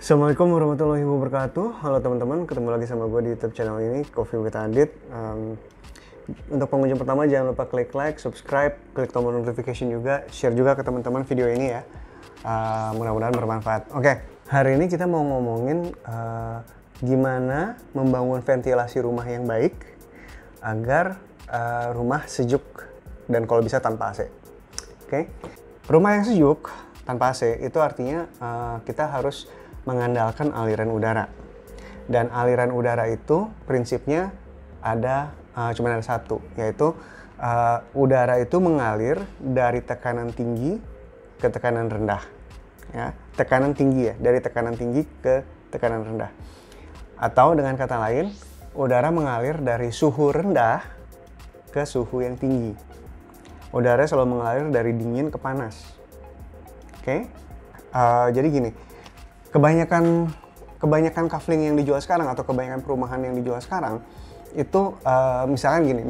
Assalamualaikum warahmatullahi wabarakatuh. Halo teman-teman, ketemu lagi sama gue di YouTube channel ini, Coffee with Adit. Untuk pengunjung pertama jangan lupa klik like, subscribe, klik tombol notification juga, share juga ke teman-teman video ini ya. Mudah-mudahan bermanfaat. Oke, hari ini kita mau ngomongin gimana membangun ventilasi rumah yang baik agar rumah sejuk dan kalau bisa tanpa AC. Oke, rumah yang sejuk tanpa AC itu artinya kita harus mengandalkan aliran udara. Dan aliran udara itu prinsipnya cuma ada satu, yaitu udara itu mengalir dari tekanan tinggi ke tekanan rendah. Ya, tekanan tinggi ya, dari tekanan tinggi ke tekanan rendah. Atau dengan kata lain, udara mengalir dari suhu rendah ke suhu yang tinggi. Udara selalu mengalir dari dingin ke panas. Oke? Jadi gini, kebanyakan kafling yang dijual sekarang atau kebanyakan perumahan yang dijual sekarang itu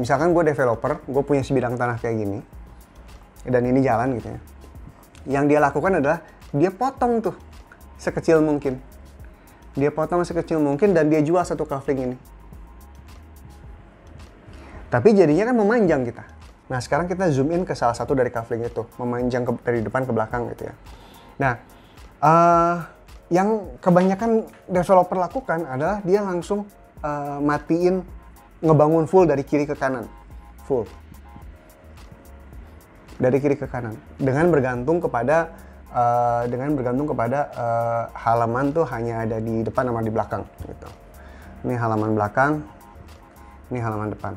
misalkan gue developer, gue punya sebidang tanah kayak gini dan ini jalan gitu ya. Yang dia lakukan adalah dia potong tuh sekecil mungkin. Dia potong sekecil mungkin dan dia jual satu kafling ini. Tapi jadinya kan memanjang kita. Nah sekarang kita zoom in ke salah satu dari kafling itu, memanjang dari depan ke belakang gitu ya. Nah, yang kebanyakan developer lakukan adalah dia langsung matiin, ngebangun full dari kiri ke kanan, full dari kiri ke kanan, dengan bergantung kepada halaman tuh hanya ada di depan sama di belakang gitu. Ini halaman belakang, ini halaman depan.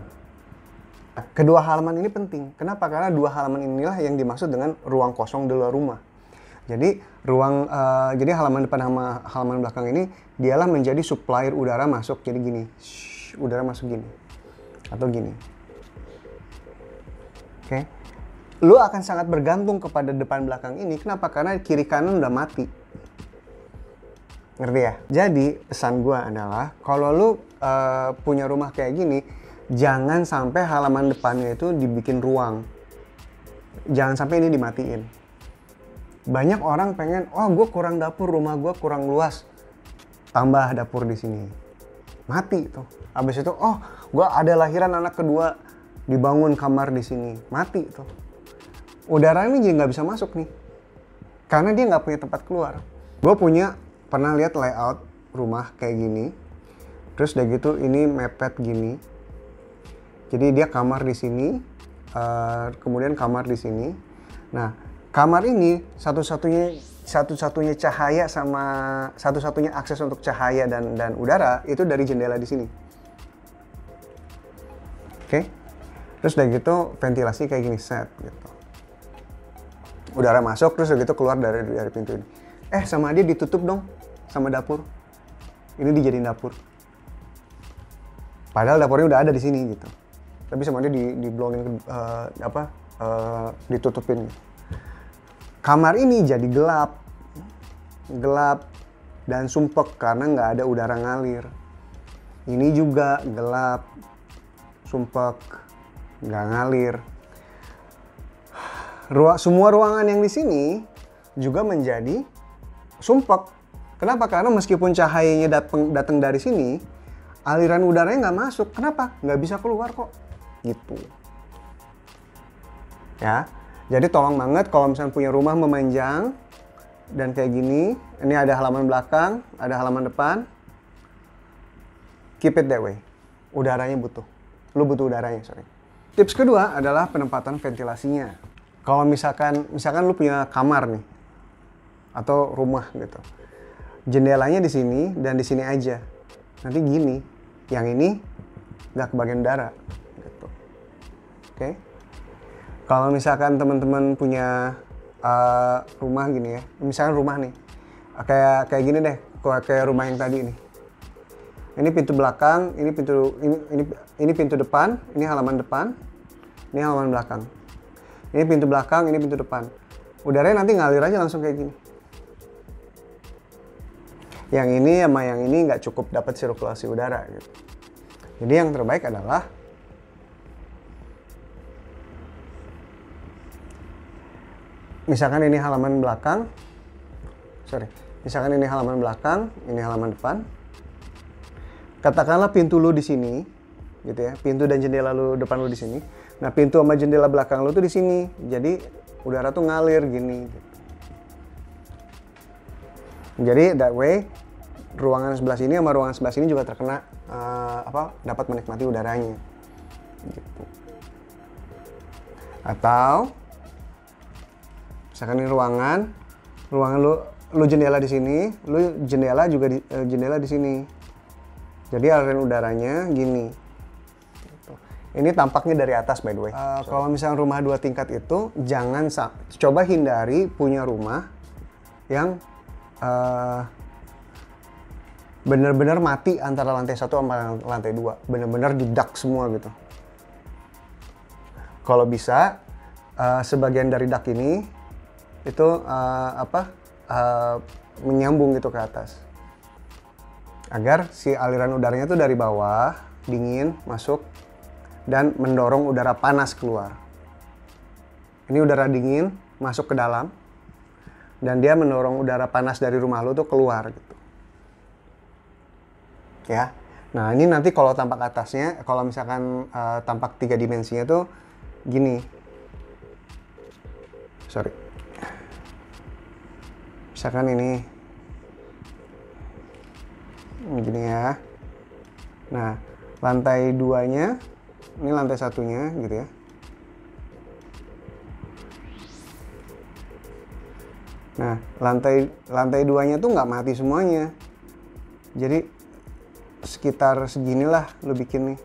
Kedua halaman ini penting. Kenapa? Karena dua halaman inilah yang dimaksud dengan ruang kosong di luar rumah. Jadi jadi halaman depan sama halaman belakang ini dialah menjadi supplier udara masuk. Jadi gini, udara masuk gini atau gini. Oke. Lu akan sangat bergantung kepada depan belakang ini. Kenapa? Karena kiri kanan udah mati. Ngerti ya? Jadi pesan gua adalah kalau lu punya rumah kayak gini, jangan sampai halaman depannya itu dibikin ruang. Jangan sampai ini dimatiin. Banyak orang pengen, oh gue kurang dapur, rumah gue kurang luas, tambah dapur di sini, mati tuh. Abis itu, oh gue ada lahiran anak kedua, dibangun kamar di sini, mati tuh. Udara ini jadi nggak bisa masuk nih, karena dia nggak punya tempat keluar. Gue pernah lihat layout rumah kayak gini, terus udah gitu ini mepet gini. Jadi dia kamar di sini, kemudian kamar di sini. Nah, kamar ini satu-satunya cahaya sama satu-satunya akses untuk cahaya dan udara itu dari jendela di sini. Oke. Terus udah gitu ventilasi kayak gini set gitu. Udara masuk terus udah gitu keluar dari pintu ini. Sama dia ditutup dong sama dapur. Ini dijadiin dapur. Padahal dapurnya udah ada di sini gitu. Tapi sama dia diblongin ditutupin. Kamar ini jadi gelap dan sumpek karena nggak ada udara ngalir. Ini juga gelap, sumpek, nggak ngalir. Semua ruangan yang di sini juga menjadi sumpek. Kenapa? Karena meskipun cahayanya datang dari sini, aliran udaranya nggak masuk. Kenapa? Nggak bisa keluar kok. Gitu. Ya. Jadi tolong banget kalau misalnya punya rumah memanjang dan kayak gini, ini ada halaman belakang, ada halaman depan, keep it that way. Udaranya butuh. Lu butuh udaranya, sorry. Tips kedua adalah penempatan ventilasinya. Kalau misalkan lu punya kamar nih, atau rumah gitu. Jendelanya di sini dan di sini aja. Nanti gini, yang ini nggak kebagian udara. Gitu. Oke? Kalau misalkan teman-teman punya rumah gini ya, misalkan rumah nih, kayak gini deh, kayak rumah yang tadi nih. Ini pintu belakang, ini pintu depan, ini halaman depan, ini halaman belakang. Ini pintu belakang, ini pintu depan. Udaranya nanti ngalir aja langsung kayak gini. Yang ini sama yang ini nggak cukup dapat sirkulasi udara gitu. Jadi yang terbaik adalah misalkan ini halaman belakang, Misalkan ini halaman belakang, ini halaman depan. Katakanlah pintu lu di sini, gitu ya. Pintu dan jendela lu depan lu di sini. Nah, pintu sama jendela belakang lu tuh di sini. Jadi udara tuh ngalir gini. Gitu. Jadi that way ruangan sebelah sini sama ruangan sebelah sini juga terkena dapat menikmati udaranya. Gitu. Atau misalkan ini ruangan lu jendela di sini, lu jendela juga jendela di sini. Jadi aliran udaranya gini. Gitu. Ini tampaknya dari atas by the way. Kalau misalnya rumah 2 tingkat itu coba hindari punya rumah yang bener-bener mati antara lantai 1 sama lantai 2. Bener-bener didak semua gitu. Kalau bisa sebagian dari dak ini itu menyambung gitu ke atas. Agar si aliran udaranya tuh dari bawah dingin masuk dan mendorong udara panas keluar. Ini udara dingin masuk ke dalam dan dia mendorong udara panas dari rumah lo tuh keluar gitu. Ya. Nah, ini nanti kalau tampak atasnya, kalau misalkan tampak 3 dimensinya tuh gini. Sorry. Misalkan ini gini ya. Nah, lantai 2-nya, ini lantai 1-nya gitu ya. Nah, lantai 2-nya tuh nggak mati semuanya. Jadi sekitar seginilah lo bikin nih.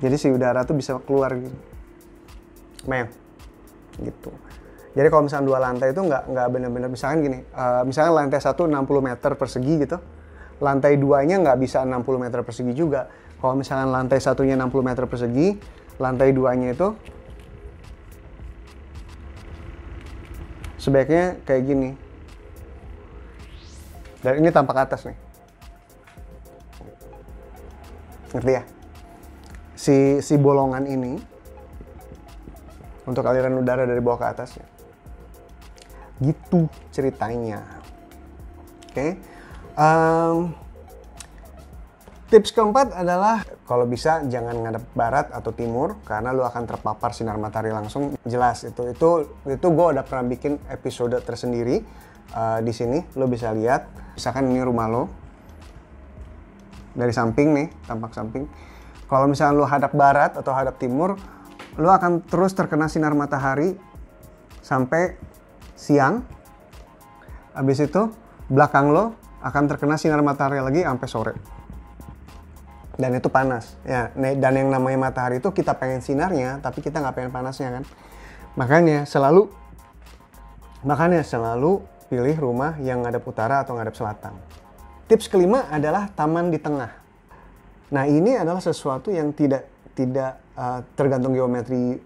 Jadi si udara tuh bisa keluar gitu. Gitu. Jadi kalau misalnya 2 lantai itu nggak benar-benar, misalkan gini, misalnya lantai 1 60 meter persegi gitu, lantai 2-nya nggak bisa 60 meter persegi juga. Kalau misalnya lantai 1-nya 60 meter persegi, lantai 2-nya itu sebaiknya kayak gini. Dan ini tampak atas nih. Ngerti ya? Si bolongan ini untuk aliran udara dari bawah ke atas ya. Gitu ceritanya. Oke. Tips keempat adalah kalau bisa jangan ngadep barat atau timur karena lu akan terpapar sinar matahari langsung. Jelas itu gue udah pernah bikin episode tersendiri di sini. Lu bisa lihat. Misalkan ini rumah lo dari samping nih, tampak samping. Kalau misalnya lu hadap barat atau hadap timur, lu akan terus terkena sinar matahari sampai siang. Habis itu belakang lo akan terkena sinar matahari lagi sampai sore. Dan itu panas. Ya, dan yang namanya matahari itu kita pengen sinarnya, tapi kita nggak pengen panasnya kan. Makanya selalu pilih rumah yang ngadep utara atau ngadep selatan. Tips kelima adalah taman di tengah. Nah, ini adalah sesuatu yang tidak tergantung geometri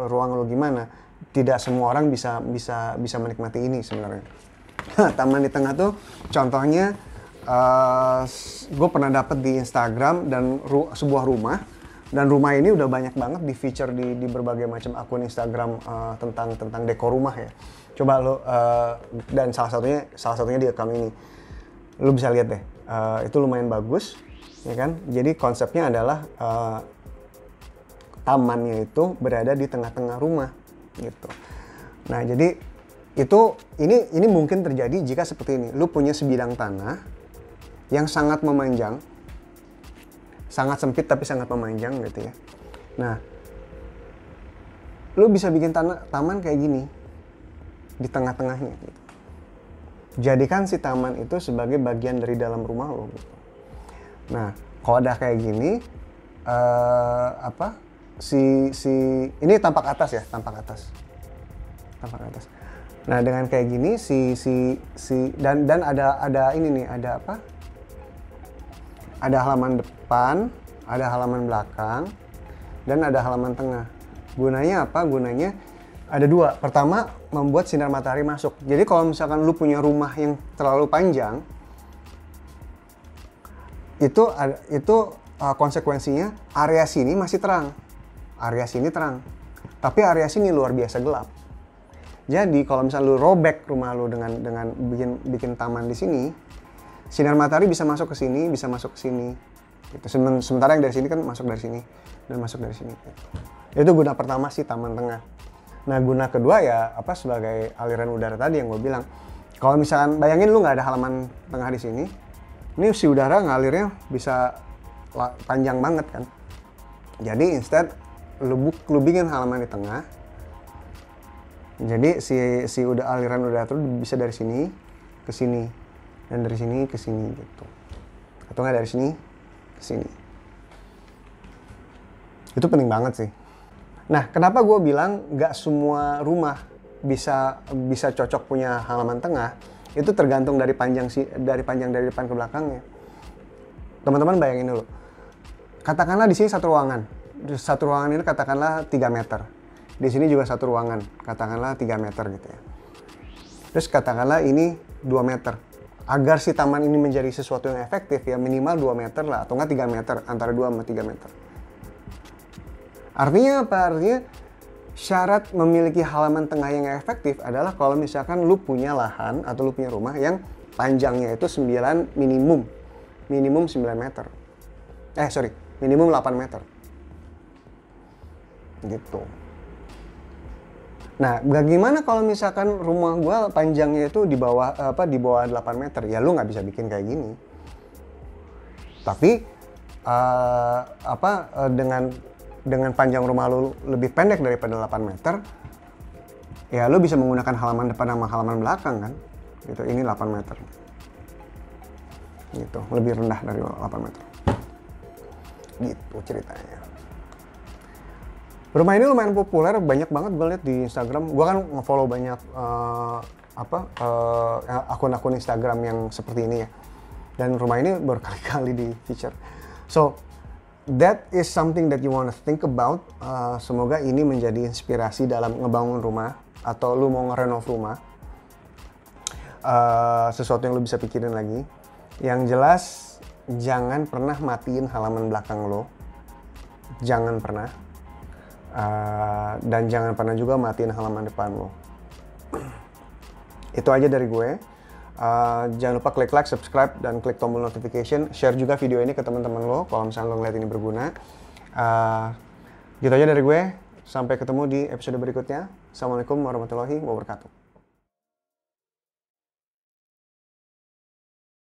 ruang lo gimana. Tidak semua orang bisa menikmati ini sebenarnya. Taman di tengah tuh contohnya gue pernah dapet di Instagram dan sebuah rumah, dan rumah ini udah banyak banget di feature di berbagai macam akun Instagram tentang dekor rumah ya. Coba lo dan salah satunya di akun ini, lo bisa lihat deh, itu lumayan bagus ya kan. Jadi konsepnya adalah tamannya itu berada di tengah-tengah rumah gitu. Nah, jadi ini mungkin terjadi jika seperti ini. Lu punya sebidang tanah yang sangat memanjang, sangat sempit tapi sangat memanjang gitu ya. Nah, lu bisa bikin taman kayak gini di tengah-tengahnya gitu. Jadikan si taman itu sebagai bagian dari dalam rumah lo gitu. Nah, kalau ada kayak gini, ini tampak atas ya, tampak atas. Nah, dengan kayak gini dan ada ini nih, ada apa? Ada halaman depan, ada halaman belakang, dan ada halaman tengah. Gunanya apa? Gunanya ada 2. Pertama, membuat sinar matahari masuk. Jadi kalau misalkan lu punya rumah yang terlalu panjang, itu konsekuensinya area sini masih terang, area sini terang, tapi area sini luar biasa gelap. Jadi kalau misalnya lu robek rumah lu dengan bikin taman di sini, sinar matahari bisa masuk ke sini, bisa masuk ke sini. Gitu. Sementara yang dari sini kan masuk dari sini dan masuk dari sini. Gitu. Itu guna pertama sih taman tengah. Nah guna kedua ya sebagai aliran udara tadi yang gue bilang. Kalau misalkan bayangin lu nggak ada halaman tengah di sini, ini si udara ngalirnya bisa panjang banget kan. Jadi instead lu bikin halaman di tengah. Jadi si aliran udara itu bisa dari sini ke sini dan dari sini ke sini gitu. Atau nggak dari sini ke sini. Itu penting banget sih. Nah, kenapa gue bilang nggak semua rumah bisa cocok punya halaman tengah? Itu tergantung dari panjang dari depan ke belakangnya. Teman-teman bayangin dulu. Katakanlah di sini satu ruangan. Satu ruangan ini katakanlah 3 meter. Di sini juga satu ruangan, katakanlah 3 meter gitu ya. Terus katakanlah ini 2 meter. Agar si taman ini menjadi sesuatu yang efektif ya minimal 2 meter lah, atau nggak 3 meter, antara 2 sama 3 meter. Artinya apa? Artinya syarat memiliki halaman tengah yang efektif adalah kalau misalkan lu punya lahan atau lu punya rumah yang panjangnya itu minimum 9 meter. Minimum 8 meter. Gitu. Nah, bagaimana kalau misalkan rumah gua panjangnya itu di bawah 8 meter? Ya lu nggak bisa bikin kayak gini. Tapi dengan panjang rumah lu lebih pendek daripada 8 meter, ya lu bisa menggunakan halaman depan sama halaman belakang kan? Gitu. Ini 8 meter. Gitu, lebih rendah dari 8 meter. Gitu ceritanya. Rumah ini lumayan populer, banyak banget gue lihat di Instagram. Gue kan nge-follow banyak akun-akun Instagram yang seperti ini ya. Dan rumah ini berkali-kali di feature. So, that is something that you wanna think about. Semoga ini menjadi inspirasi dalam ngebangun rumah atau lu mau ngerenov rumah. Sesuatu yang lu bisa pikirin lagi. Yang jelas, jangan pernah matiin halaman belakang lo. Jangan pernah. Dan jangan pernah juga matiin halaman depan lo. Itu aja dari gue. Jangan lupa klik like, subscribe, dan klik tombol notification. Share juga video ini ke teman-teman lo kalau misalnya lo ngeliat ini berguna. Gitu aja dari gue. Sampai ketemu di episode berikutnya. Assalamualaikum warahmatullahi wabarakatuh.